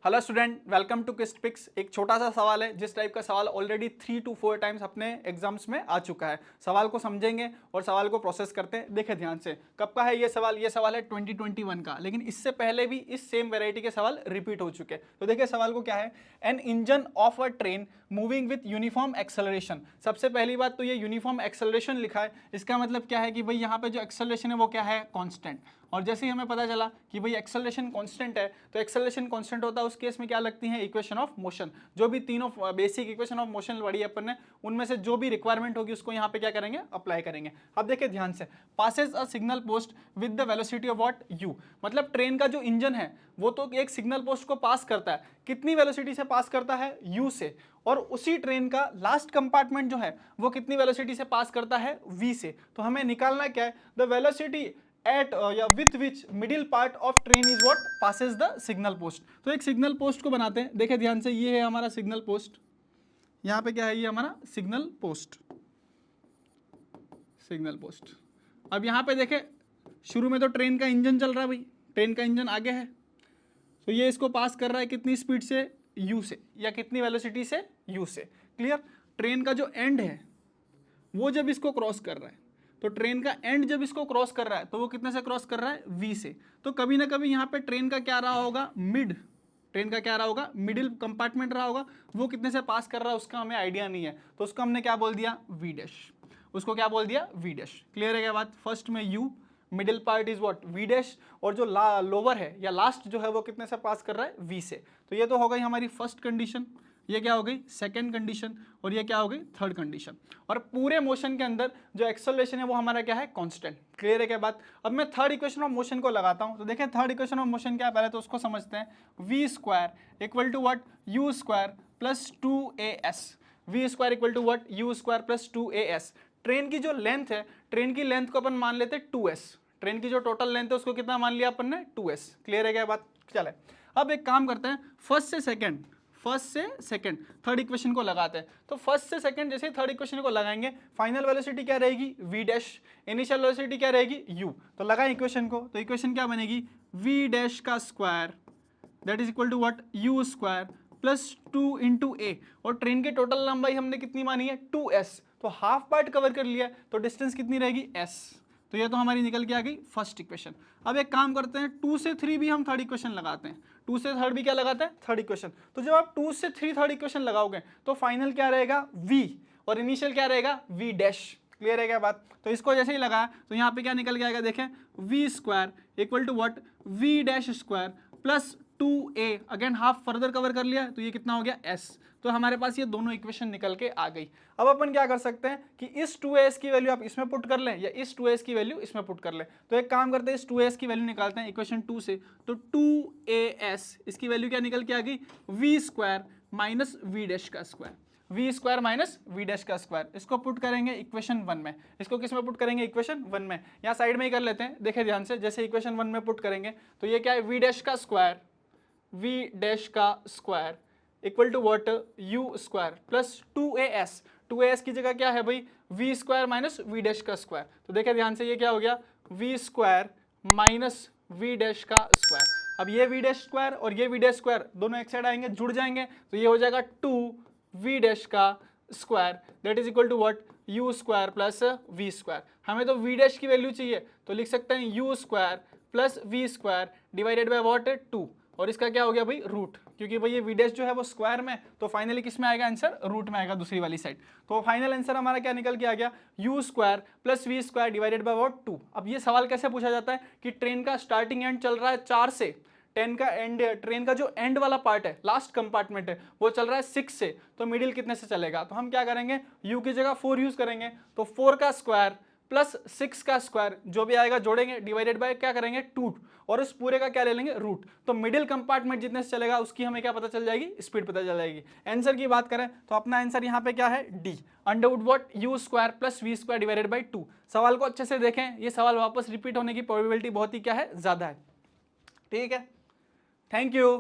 Hello student, welcome to quiz pics. एक छोटा सा सवाल है जिस टाइप का सवाल ऑलरेडी 3 to 4 टाइम्स अपने एग्जाम्स में आ चुका है। सवाल को समझेंगे और सवाल को प्रोसेस करते हैं। देखें ध्यान से, कब का है ये सवाल है 2021 का, लेकिन इससे पहले भी इस सेम वेराइटी के सवाल रिपीट हो चुके हैं। तो देखिए सवाल को क्या है, an engine of a train moving with uniform acceleration. सबसे पहली बात तो ये यूनिफॉर्म एक्सेलरेशन लिखा है, इसका मतलब क्या है कि भाई यहाँ पे जो एक्सेलरेशन है वो क्या है, कांस्टेंट। और जैसे ही हमें पता चला कि भाई एक्सेलरेशन कांस्टेंट है, तो एक्सेलरेशन कांस्टेंट होता है उस केस में क्या लगती है, इक्वेशन ऑफ मोशन। जो भी तीनों बेसिक इक्वेशन ऑफ मोशन पढ़ी है अपन ने, उनमें से जो भी रिक्वायरमेंट होगी उसको यहाँ पे क्या करेंगे, अप्लाई करेंगे। अब देखिए ध्यान से, passes a signal post with the velocity of what, U. मतलब ट्रेन का जो इंजन है वो तो एक सिग्नल पोस्ट को पास करता है, कितनी वेलोसिटी से पास करता है, यू से। और उसी ट्रेन का लास्ट कंपार्टमेंट जो है वो कितनी वेलोसिटी से पास करता है, वी से। तो हमें निकालना क्या है, द वेलोसिटी एट या with which middle part of train is what passes the signal post. तो एक सिग्नल पोस्ट को बनाते हैं। देखिए ध्यान से, ये है हमारा सिग्नल पोस्ट, यहाँ पे क्या है, ये हमारा सिग्नल पोस्ट, सिग्नल पोस्ट। अब यहाँ पे देखें, शुरू में तो ट्रेन का इंजन चल रहा है भाई, ट्रेन का इंजन आगे है, तो ये इसको पास कर रहा है कितनी स्पीड से, यू से, या कितनी वेलोसिटी से, यू से। क्लियर। ट्रेन का जो एंड है वो जब इसको क्रॉस कर रहा है, तो ट्रेन का एंड जब इसको क्रॉस कर रहा है तो वो कितने से क्रॉस कर रहा है, वी से। तो कभी ना कभी यहाँ पे ट्रेन का क्या रहा होगा, मिड, ट्रेन का क्या रहा होगा, मिडिल कंपार्टमेंट रहा होगा। वो कितने से पास कर रहा है उसका हमें आइडिया नहीं है, तो उसको हमने क्या बोल दिया, वी डैश। उसको क्या बोल दिया, वी डैश। क्लियर है क्या बात। फर्स्ट में U, middle part is what, V dash, और जो लोअर है या लास्ट जो है वो कितने से पास कर रहा है, वी से। तो ये तो हो गई हमारी फर्स्ट कंडीशन, ये क्या हो गई सेकंड कंडीशन, और ये क्या हो गई थर्ड कंडीशन। और पूरे मोशन के अंदर जो एक्सेलरेशन है वो हमारा क्या है, कांस्टेंट। क्लियर है क्या बात। अब मैं थर्ड इक्वेशन ऑफ मोशन को लगाता हूं। तो देखें थर्ड इक्वेशन ऑफ मोशन क्या है, पहले तो उसको समझते हैं। V square equal to what, U square plus 2as। V square equal to what, U square plus 2as। Train की जो लेंथ है, ट्रेन की लेंथ को अपन मान लेते हैं 2s। ट्रेन की जो टोटल लेंथ है उसको कितना मान लिया अपन ने, 2s। क्लियर है क्या बात। चले अब एक काम करते हैं, फर्स्ट से सेकंड थर्ड इक्वेशन को लगाते हैं। तो फर्स्ट से सेकंड जैसे ही थर्ड इक्वेशन को लगाएंगे, फाइनल वेलोसिटी क्या रहेगी, वी डैश, इनिशियल वेलोसिटी क्या रहेगी, यू। तो लगाएं इक्वेशन को, तो इक्वेशन क्या बनेगी, वी डैश का square that is equal to what, U square plus 2 into A. और ट्रेन की टोटल लंबाई हमने कितनी मानी है, 2s। तो हाफ पार्ट कवर कर लिया, तो डिस्टेंस कितनी रहेगी, s। तो ये तो हमारी निकल के आ गई फर्स्ट इक्वेशन। अब एक काम करते हैं, 2 से 3 भी हम थर्ड इक्वेशन लगाते हैं। 2 से थर्ड भी क्या लगाते हैं, थर्ड इक्वेशन। तो जब आप 2 से 3 थर्ड इक्वेशन लगाओगे तो फाइनल क्या रहेगा, v, और इनिशियल क्या रहेगा, v डैश। क्लियर है क्या बात। तो इसको जैसे ही लगाया तो यहाँ पे क्या निकल के आएगा, देखें v square equal to what, v dash square plus 2a। Again half further cover कर लिया, तो ये कितना हो गया, s। तो हमारे पास ये दोनों इक्वेशन निकल के आ गई। अब अपन क्या कर सकते हैं कि इस 2as की वैल्यू आप इसमें पुट कर लें, या इस 2as की वैल्यू इसमें पुट कर लें। तो एक काम करते हैं, इस 2as की वैल्यू निकालते हैं इक्वेशन 2 से। तो 2as इसकी वैल्यू क्या निकल के आ गई, v square minus V dash का square, V square minus V dash का स्क्वायर। इसको पुट करेंगे इक्वेशन 1 में। इसको किस में पुट करेंगे, इक्वेशन 1 में। यहाँ साइड में ही कर लेते हैं, देखें ध्यान से, जैसे इक्वेशन 1 में पुट करेंगे तो ये क्या है, वी डैश का स्क्वायर, वी डैश का square equal to what, U square plus 2as। 2as की जगह क्या है भाई, V square minus V dash का स्क्वायर। तो देखें ध्यान से, ये क्या हो गया, V square minus V dash का स्क्वायर। अब ये वी डैश स्क्वायर और ये वी डैश स्क्वायर दोनों एक साइड आएंगे, जुड़ जाएंगे, तो ये हो जाएगा 2 वी डैश का square that is equal to what, U square plus V square. हमें तो वी डैश की वैल्यू चाहिए, तो लिख सकते हैं U square plus V square divided by what, 2। और इसका क्या हो गया भाई, रूट, क्योंकि भाई ये वी डैश जो है वो स्क्वायर में, तो फाइनली किस में आएगा आंसर, रूट में आएगा, दूसरी वाली साइड। तो फाइनल आंसर हमारा क्या निकल के आ गया, U square plus V square divided by what, 2। अब ये सवाल कैसे पूछा जाता है कि ट्रेन का स्टार्टिंग एंड चल रहा है 4 से, ट्रेन का एंड, ट्रेन का जो एंड वाला पार्ट है, लास्ट कंपार्टमेंट है, वो चल रहा है 6 से, तो मिडिल कितने से चलेगा। तो हम क्या करेंगे, u की जगह 4 यूज करेंगे, तो 4 का स्क्वायर प्लस 6 का स्क्वायर जो भी आएगा जोड़ेंगे, डिवाइडेड बाय क्या करेंगे, 2, और उस पूरे का क्या ले लेंगे, रूट। तो मिडिल कंपार्टमेंट जितने से चलेगा उसकी हमें क्या पता चल जाएगी, स्पीड पता चल जाएगी। आंसर की बात करें तो अपना आंसर यहाँ पे क्या है, D, under root what, U square plus V square divided by 2। सवाल को अच्छे से देखें, ये सवाल वापस रिपीट होने की प्रोबेबिलिटी बहुत ही क्या है, ज्यादा है। ठीक है, थैंक यू।